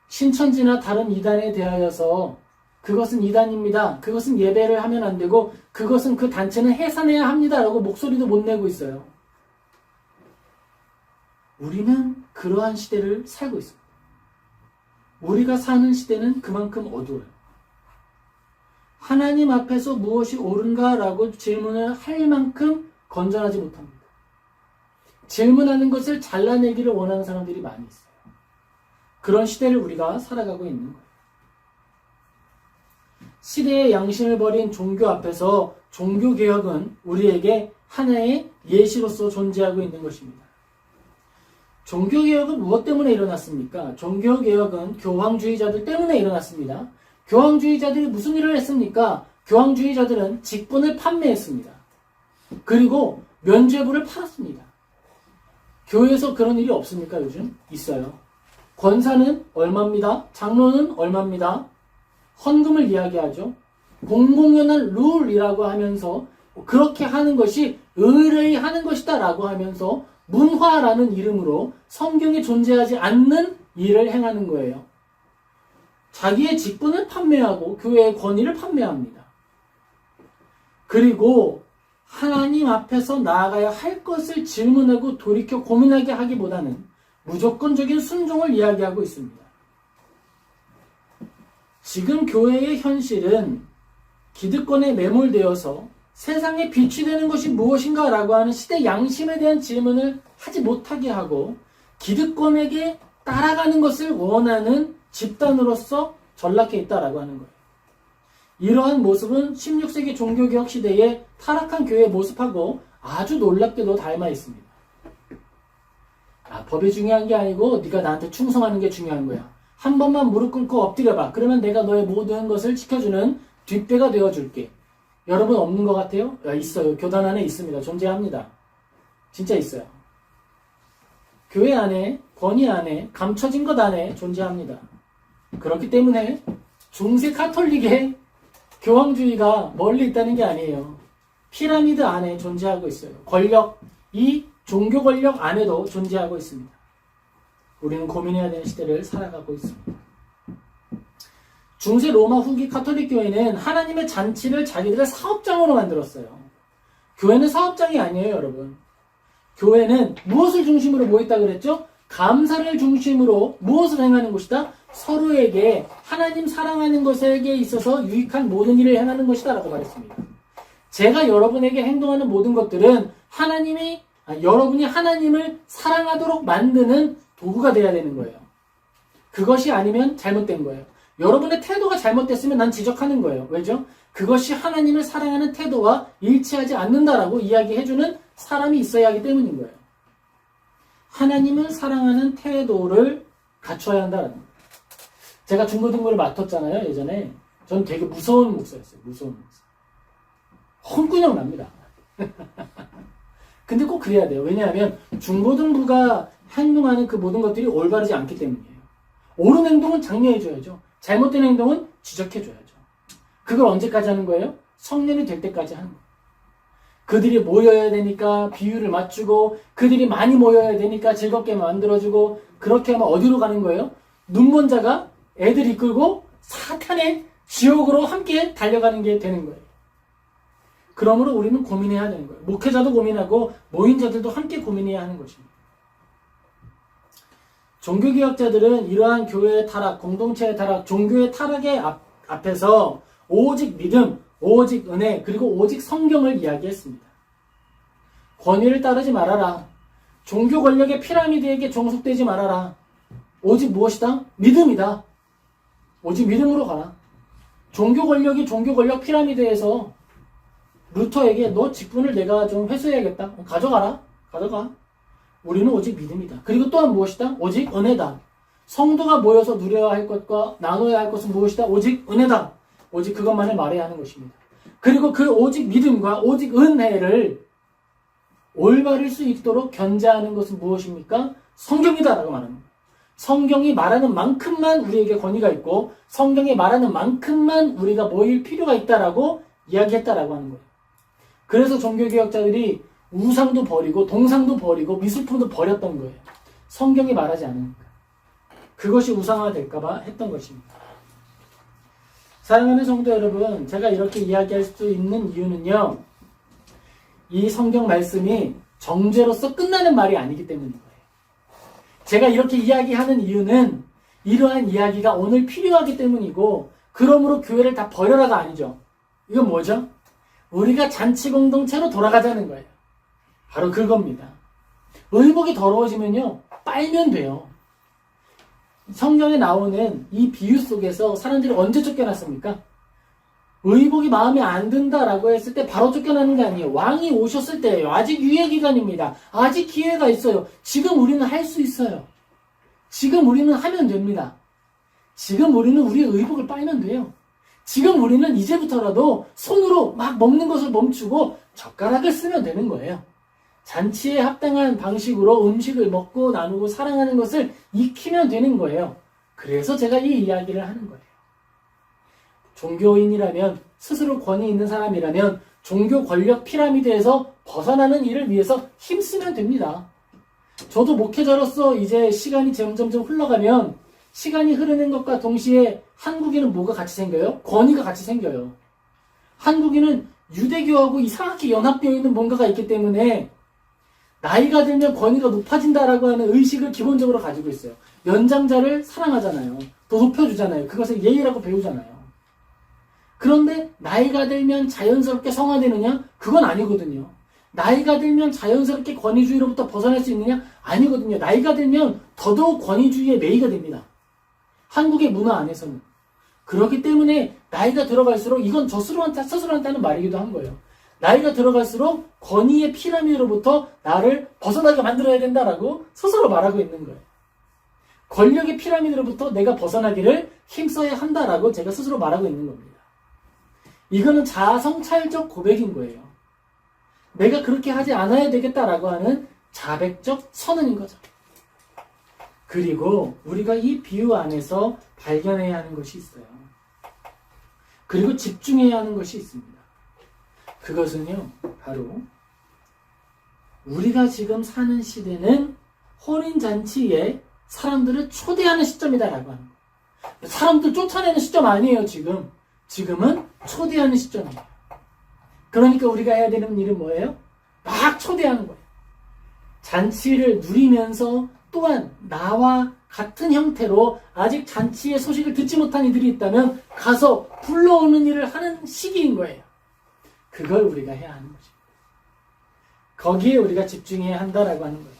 신천지나 다른 이단에 대하여서 그것은 이단입니다. 그것은 예배를 하면 안 되고 그것은 그 단체는 해산해야 합니다라고 목소리도 못 내고 있어요. 우리는 그러한 시대를 살고 있습니다. 우리가 사는 시대는 그만큼 어두워요. 하나님 앞에서 무엇이 옳은가라고 질문을 할 만큼 건전하지 못합니다. 질문하는 것을 잘라내기를 원하는 사람들이 많이 있어요. 그런 시대를 우리가 살아가고 있는 거예요. 시대의 양심을 버린 종교 앞에서 종교개혁은 우리에게 하나의 예시로서 존재하고 있는 것입니다. 종교개혁은 무엇 때문에 일어났습니까? 종교개혁은 교황주의자들 때문에 일어났습니다. 교황주의자들이 무슨 일을 했습니까? 교황주의자들은 직분을 판매했습니다. 그리고 면죄부를 팔았습니다. 교회에서 그런 일이 없습니까? 요즘? 있어요. 권사는 얼마입니다. 장로는 얼마입니다. 헌금을 이야기하죠. 공공연한 룰이라고 하면서 그렇게 하는 것이 의뢰히 하는 것이다 라고 하면서 문화라는 이름으로 성경에 존재하지 않는 일을 행하는 거예요. 자기의 직분을 판매하고 교회의 권위를 판매합니다. 그리고 하나님 앞에서 나아가야 할 것을 질문하고 돌이켜 고민하게 하기보다는 무조건적인 순종을 이야기하고 있습니다. 지금 교회의 현실은 기득권에 매몰되어서 세상에 빛이 되는 것이 무엇인가 라고 하는 시대 양심에 대한 질문을 하지 못하게 하고 기득권에게 따라가는 것을 원하는 집단으로서 전락해 있다라고 하는 거예요. 이러한 모습은 16세기 종교개혁 시대의 타락한 교회의 모습하고 아주 놀랍게도 닮아 있습니다. 법이 중요한 게 아니고 네가 나한테 충성하는 게 중요한 거야. 한 번만 무릎 꿇고 엎드려봐. 그러면 내가 너의 모든 것을 지켜주는 뒷배가 되어줄게. 여러분 없는 것 같아요? 있어요. 교단 안에 있습니다. 존재합니다. 진짜 있어요. 교회 안에, 권위 안에, 감춰진 것 안에 존재합니다. 그렇기 때문에 중세 카톨릭의 교황주의가 멀리 있다는 게 아니에요. 피라미드 안에 존재하고 있어요. 권력, 이 종교 권력 안에도 존재하고 있습니다. 우리는 고민해야 되는 시대를 살아가고 있습니다. 중세 로마 후기 카톨릭 교회는 하나님의 잔치를 자기들의 사업장으로 만들었어요. 교회는 사업장이 아니에요, 여러분. 교회는 무엇을 중심으로 모였다 그랬죠? 감사를 중심으로 무엇을 행하는 곳이다? 서로에게 하나님 사랑하는 것에게 있어서 유익한 모든 일을 행하는 것이다 라고 말했습니다. 제가 여러분에게 행동하는 모든 것들은 여러분이 하나님을 사랑하도록 만드는 도구가 되어야 되는 거예요. 그것이 아니면 잘못된 거예요. 여러분의 태도가 잘못됐으면 난 지적하는 거예요. 왜죠? 그것이 하나님을 사랑하는 태도와 일치하지 않는다라고 이야기해주는 사람이 있어야 하기 때문인 거예요. 하나님을 사랑하는 태도를 갖춰야 한다는 거예요. 제가 중고등부를 맡았잖아요, 예전에. 전 되게 무서운 목사였어요. 무서운 목사. 헛구녕 납니다. 근데 꼭 그래야 돼요. 왜냐하면 중고등부가 행동하는 그 모든 것들이 올바르지 않기 때문이에요. 옳은 행동은 장려해줘야죠. 잘못된 행동은 지적해줘야죠. 그걸 언제까지 하는 거예요? 성년이 될 때까지 하는 거예요. 그들이 모여야 되니까 비율을 맞추고 그들이 많이 모여야 되니까 즐겁게 만들어주고 그렇게 하면 어디로 가는 거예요? 눈먼 자가 애들 이끌고 사탄의 지옥으로 함께 달려가는 게 되는 거예요. 그러므로 우리는 고민해야 되는 거예요. 목회자도 고민하고 모임자들도 함께 고민해야 하는 것입니다. 종교개혁자들은 이러한 교회의 타락, 공동체의 타락, 종교의 타락의 앞에서 오직 믿음, 오직 은혜, 그리고 오직 성경을 이야기했습니다. 권위를 따르지 말아라. 종교 권력의 피라미드에게 종속되지 말아라. 오직 무엇이다? 믿음이다. 오직 믿음으로 가라. 종교 권력이 종교 권력 피라미드에서 루터에게 너 직분을 내가 좀 회수해야겠다. 가져가라. 가져가. 우리는 오직 믿음이다. 그리고 또한 무엇이다? 오직 은혜다. 성도가 모여서 누려야 할 것과 나눠야 할 것은 무엇이다? 오직 은혜다. 오직 그것만을 말해야 하는 것입니다. 그리고 그 오직 믿음과 오직 은혜를 올바를 수 있도록 견제하는 것은 무엇입니까? 성경이다라고 말합니다. 성경이 말하는 만큼만 우리에게 권위가 있고 성경이 말하는 만큼만 우리가 모일 필요가 있다라고 이야기했다라고 하는 거예요. 그래서 종교개혁자들이 우상도 버리고 동상도 버리고 미술품도 버렸던 거예요. 성경이 말하지 않으니까. 그것이 우상화 될까봐 했던 것입니다. 사랑하는 성도 여러분, 제가 이렇게 이야기할 수 있는 이유는요, 이 성경 말씀이 정죄로서 끝나는 말이 아니기 때문인 거예요. 제가 이렇게 이야기하는 이유는 이러한 이야기가 오늘 필요하기 때문이고, 그러므로 교회를 다 버려라가 아니죠. 이건 뭐죠? 우리가 잔치 공동체로 돌아가자는 거예요. 바로 그겁니다. 의복이 더러워지면요, 빨면 돼요. 성경에 나오는 이 비유 속에서 사람들이 언제 쫓겨났습니까? 의복이 마음에 안 든다라고 했을 때 바로 쫓겨나는 게 아니에요. 왕이 오셨을 때예요. 아직 유예 기간입니다. 아직 기회가 있어요. 지금 우리는 할 수 있어요. 지금 우리는 하면 됩니다. 지금 우리는 우리의 의복을 빨면 돼요. 지금 우리는 이제부터라도 손으로 막 먹는 것을 멈추고 젓가락을 쓰면 되는 거예요. 잔치에 합당한 방식으로 음식을 먹고 나누고 사랑하는 것을 익히면 되는 거예요. 그래서 제가 이 이야기를 하는 거예요. 종교인이라면, 스스로 권위 있는 사람이라면 종교 권력 피라미드에서 벗어나는 일을 위해서 힘쓰면 됩니다. 저도 목회자로서 이제 시간이 점점점 흘러가면, 시간이 흐르는 것과 동시에 한국에는 뭐가 같이 생겨요? 권위가 같이 생겨요. 한국에는 유대교하고 이상하게 연합되어 있는 뭔가가 있기 때문에 나이가 들면 권위가 높아진다라고 하는 의식을 기본적으로 가지고 있어요. 연장자를 사랑하잖아요. 더 높여주잖아요. 그것을 예의라고 배우잖아요. 그런데 나이가 들면 자연스럽게 성화되느냐? 그건 아니거든요. 나이가 들면 자연스럽게 권위주의로부터 벗어날 수 있느냐? 아니거든요. 나이가 들면 더더욱 권위주의에 매이가 됩니다. 한국의 문화 안에서는. 그렇기 때문에 나이가 들어갈수록, 이건 저 스스로한테 하는 말이기도 한 거예요. 나이가 들어갈수록 권위의 피라미드로부터 나를 벗어나게 만들어야 된다라고 스스로 말하고 있는 거예요. 권력의 피라미드로부터 내가 벗어나기를 힘써야 한다라고 제가 스스로 말하고 있는 겁니다. 이거는 자아성찰적 고백인 거예요. 내가 그렇게 하지 않아야 되겠다라고 하는 자백적 선언인 거죠. 그리고 우리가 이 비유 안에서 발견해야 하는 것이 있어요. 그리고 집중해야 하는 것이 있습니다. 그것은요, 바로 우리가 지금 사는 시대는 혼인잔치에 사람들을 초대하는 시점이다라고 하는 거예요. 사람들 쫓아내는 시점 아니에요, 지금. 지금은 초대하는 시점이에요. 그러니까 우리가 해야 되는 일은 뭐예요? 막 초대하는 거예요. 잔치를 누리면서 또한 나와 같은 형태로 아직 잔치의 소식을 듣지 못한 이들이 있다면 가서 불러오는 일을 하는 시기인 거예요. 그걸 우리가 해야 하는 것입니다. 거기에 우리가 집중해야 한다라고 하는 거예요.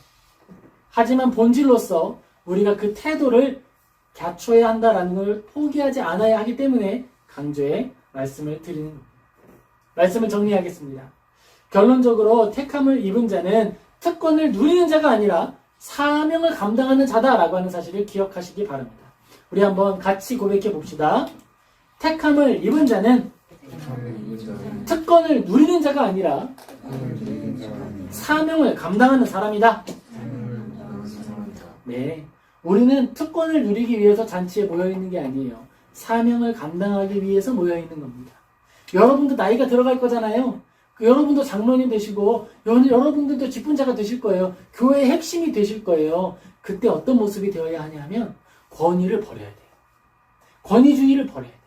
하지만 본질로서 우리가 그 태도를 갖춰야 한다라는 걸 포기하지 않아야 하기 때문에 강조의 말씀을 드리는 겁니다. 말씀을 정리하겠습니다. 결론적으로 택함을 입은 자는 특권을 누리는 자가 아니라 사명을 감당하는 자다라고 하는 사실을 기억하시기 바랍니다. 우리 한번 같이 고백해 봅시다. 택함을 입은 자는 특권을 누리는 자가 아니라 사명을 감당하는 사람이다. 네, 우리는 특권을 누리기 위해서 잔치에 모여있는 게 아니에요. 사명을 감당하기 위해서 모여있는 겁니다. 여러분도 나이가 들어갈 거잖아요. 여러분도 장로님 되시고 여러분들도 직분자가 되실 거예요. 교회의 핵심이 되실 거예요. 그때 어떤 모습이 되어야 하냐면 권위를 버려야 돼요. 권위주의를 버려야 돼요.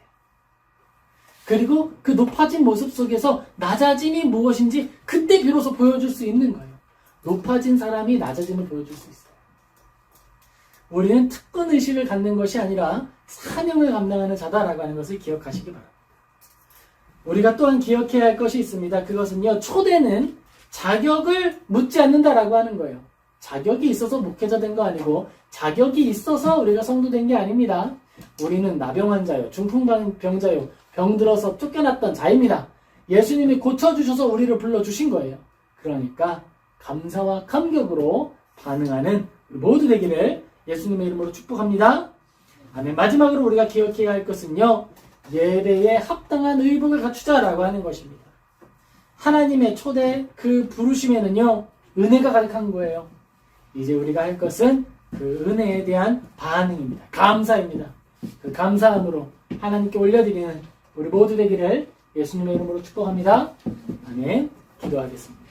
그리고 그 높아진 모습 속에서 낮아짐이 무엇인지 그때 비로소 보여줄 수 있는 거예요. 높아진 사람이 낮아짐을 보여줄 수 있어요. 우리는 특권의식을 갖는 것이 아니라 사명을 감당하는 자다라고 하는 것을 기억하시기 바랍니다. 우리가 또한 기억해야 할 것이 있습니다. 그것은요, 초대는 자격을 묻지 않는다라고 하는 거예요. 자격이 있어서 목회자 된 거 아니고 자격이 있어서 우리가 성도 된 게 아닙니다. 우리는 나병 환자요, 중풍병자요, 병들어서 쫓겨났던 자입니다. 예수님이 고쳐주셔서 우리를 불러주신 거예요. 그러니까 감사와 감격으로 반응하는 우리 모두 되기를 예수님의 이름으로 축복합니다. 아멘. 마지막으로 우리가 기억해야 할 것은요, 예배에 합당한 의복을 갖추자라고 하는 것입니다. 하나님의 초대 그 부르심에는요, 은혜가 가득한 거예요. 이제 우리가 할 것은 그 은혜에 대한 반응입니다. 감사입니다. 그 감사함으로 하나님께 올려드리는 우리 모두 되기를 예수님의 이름으로 축복합니다. 아멘. 기도하겠습니다.